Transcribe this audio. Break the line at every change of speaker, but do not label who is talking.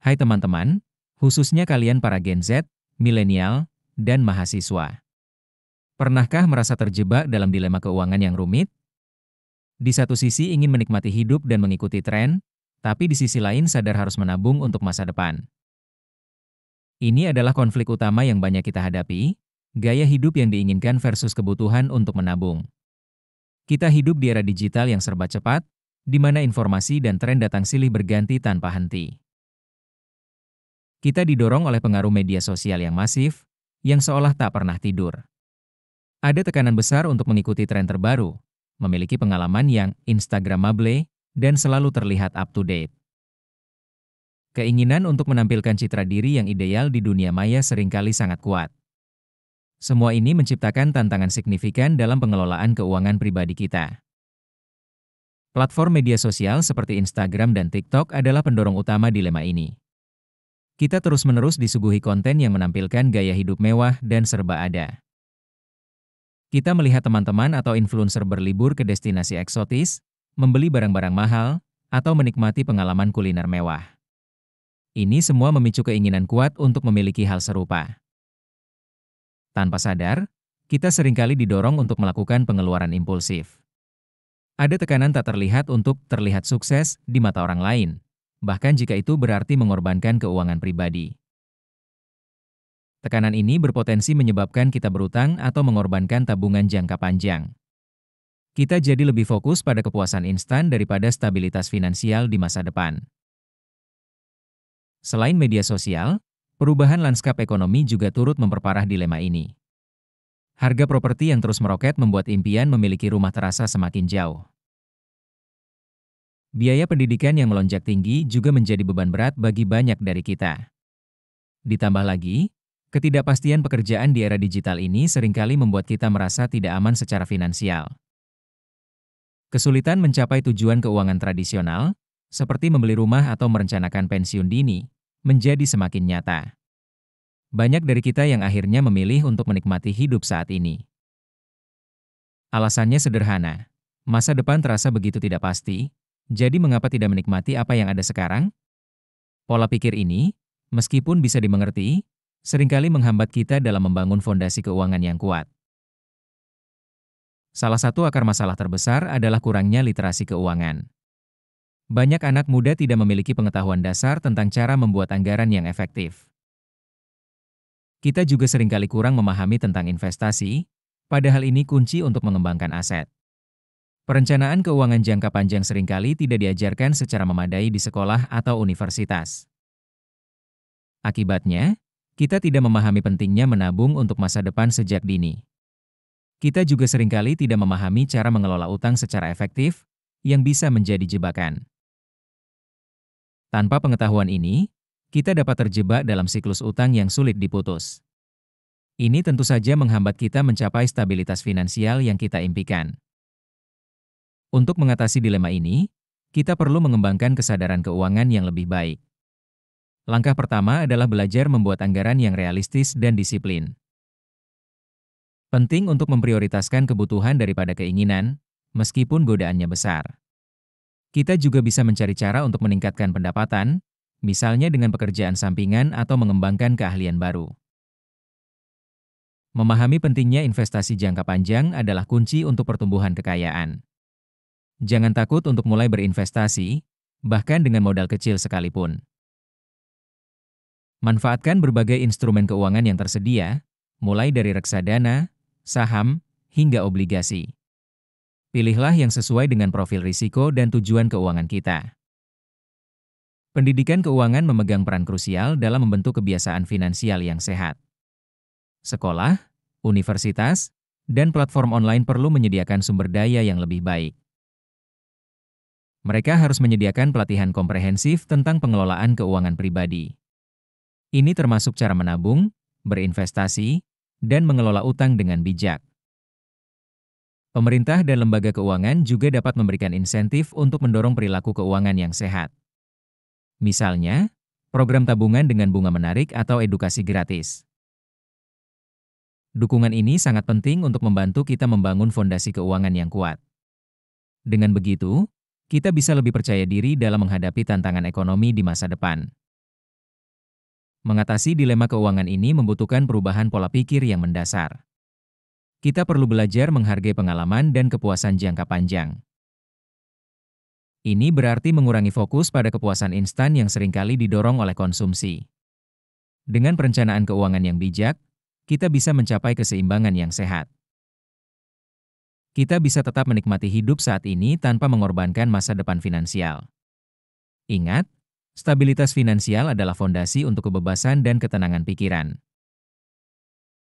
Hai teman-teman, khususnya kalian para Gen Z, milenial, dan mahasiswa. Pernahkah merasa terjebak dalam dilema keuangan yang rumit? Di satu sisi ingin menikmati hidup dan mengikuti tren, tapi di sisi lain sadar harus menabung untuk masa depan. Ini adalah konflik utama yang banyak kita hadapi, gaya hidup yang diinginkan versus kebutuhan untuk menabung. Kita hidup di era digital yang serba cepat, di mana informasi dan tren datang silih berganti tanpa henti. Kita didorong oleh pengaruh media sosial yang masif, yang seolah tak pernah tidur. Ada tekanan besar untuk mengikuti tren terbaru, memiliki pengalaman yang Instagramable, dan selalu terlihat up to date. Keinginan untuk menampilkan citra diri yang ideal di dunia maya seringkali sangat kuat. Semua ini menciptakan tantangan signifikan dalam pengelolaan keuangan pribadi kita. Platform media sosial seperti Instagram dan TikTok adalah pendorong utama dilema ini. Kita terus-menerus disuguhi konten yang menampilkan gaya hidup mewah dan serba ada. Kita melihat teman-teman atau influencer berlibur ke destinasi eksotis, membeli barang-barang mahal, atau menikmati pengalaman kuliner mewah. Ini semua memicu keinginan kuat untuk memiliki hal serupa. Tanpa sadar, kita seringkali didorong untuk melakukan pengeluaran impulsif. Ada tekanan tak terlihat untuk terlihat sukses di mata orang lain, bahkan jika itu berarti mengorbankan keuangan pribadi. Tekanan ini berpotensi menyebabkan kita berutang atau mengorbankan tabungan jangka panjang. Kita jadi lebih fokus pada kepuasan instan daripada stabilitas finansial di masa depan. Selain media sosial, perubahan lanskap ekonomi juga turut memperparah dilema ini. Harga properti yang terus meroket membuat impian memiliki rumah terasa semakin jauh. Biaya pendidikan yang melonjak tinggi juga menjadi beban berat bagi banyak dari kita. Ditambah lagi, ketidakpastian pekerjaan di era digital ini seringkali membuat kita merasa tidak aman secara finansial. Kesulitan mencapai tujuan keuangan tradisional, seperti membeli rumah atau merencanakan pensiun dini, menjadi semakin nyata. Banyak dari kita yang akhirnya memilih untuk menikmati hidup saat ini. Alasannya sederhana, masa depan terasa begitu tidak pasti, jadi mengapa tidak menikmati apa yang ada sekarang? Pola pikir ini, meskipun bisa dimengerti, seringkali menghambat kita dalam membangun fondasi keuangan yang kuat. Salah satu akar masalah terbesar adalah kurangnya literasi keuangan. Banyak anak muda tidak memiliki pengetahuan dasar tentang cara membuat anggaran yang efektif. Kita juga seringkali kurang memahami tentang investasi, padahal ini kunci untuk mengembangkan aset. Perencanaan keuangan jangka panjang seringkali tidak diajarkan secara memadai di sekolah atau universitas. Akibatnya, kita tidak memahami pentingnya menabung untuk masa depan sejak dini. Kita juga seringkali tidak memahami cara mengelola utang secara efektif, yang bisa menjadi jebakan. Tanpa pengetahuan ini, kita dapat terjebak dalam siklus utang yang sulit diputus. Ini tentu saja menghambat kita mencapai stabilitas finansial yang kita impikan. Untuk mengatasi dilema ini, kita perlu mengembangkan kesadaran keuangan yang lebih baik. Langkah pertama adalah belajar membuat anggaran yang realistis dan disiplin. Penting untuk memprioritaskan kebutuhan daripada keinginan, meskipun godaannya besar. Kita juga bisa mencari cara untuk meningkatkan pendapatan, misalnya dengan pekerjaan sampingan atau mengembangkan keahlian baru. Memahami pentingnya investasi jangka panjang adalah kunci untuk pertumbuhan kekayaan. Jangan takut untuk mulai berinvestasi, bahkan dengan modal kecil sekalipun. Manfaatkan berbagai instrumen keuangan yang tersedia, mulai dari reksadana, saham, hingga obligasi. Pilihlah yang sesuai dengan profil risiko dan tujuan keuangan kita. Pendidikan keuangan memegang peran krusial dalam membentuk kebiasaan finansial yang sehat. Sekolah, universitas, dan platform online perlu menyediakan sumber daya yang lebih baik. Mereka harus menyediakan pelatihan komprehensif tentang pengelolaan keuangan pribadi. Ini termasuk cara menabung, berinvestasi, dan mengelola utang dengan bijak. Pemerintah dan lembaga keuangan juga dapat memberikan insentif untuk mendorong perilaku keuangan yang sehat. Misalnya, program tabungan dengan bunga menarik atau edukasi gratis. Dukungan ini sangat penting untuk membantu kita membangun fondasi keuangan yang kuat. Dengan begitu, kita bisa lebih percaya diri dalam menghadapi tantangan ekonomi di masa depan. Mengatasi dilema keuangan ini membutuhkan perubahan pola pikir yang mendasar. Kita perlu belajar menghargai pengalaman dan kepuasan jangka panjang. Ini berarti mengurangi fokus pada kepuasan instan yang seringkali didorong oleh konsumsi. Dengan perencanaan keuangan yang bijak, kita bisa mencapai keseimbangan yang sehat. Kita bisa tetap menikmati hidup saat ini tanpa mengorbankan masa depan finansial. Ingat, stabilitas finansial adalah fondasi untuk kebebasan dan ketenangan pikiran.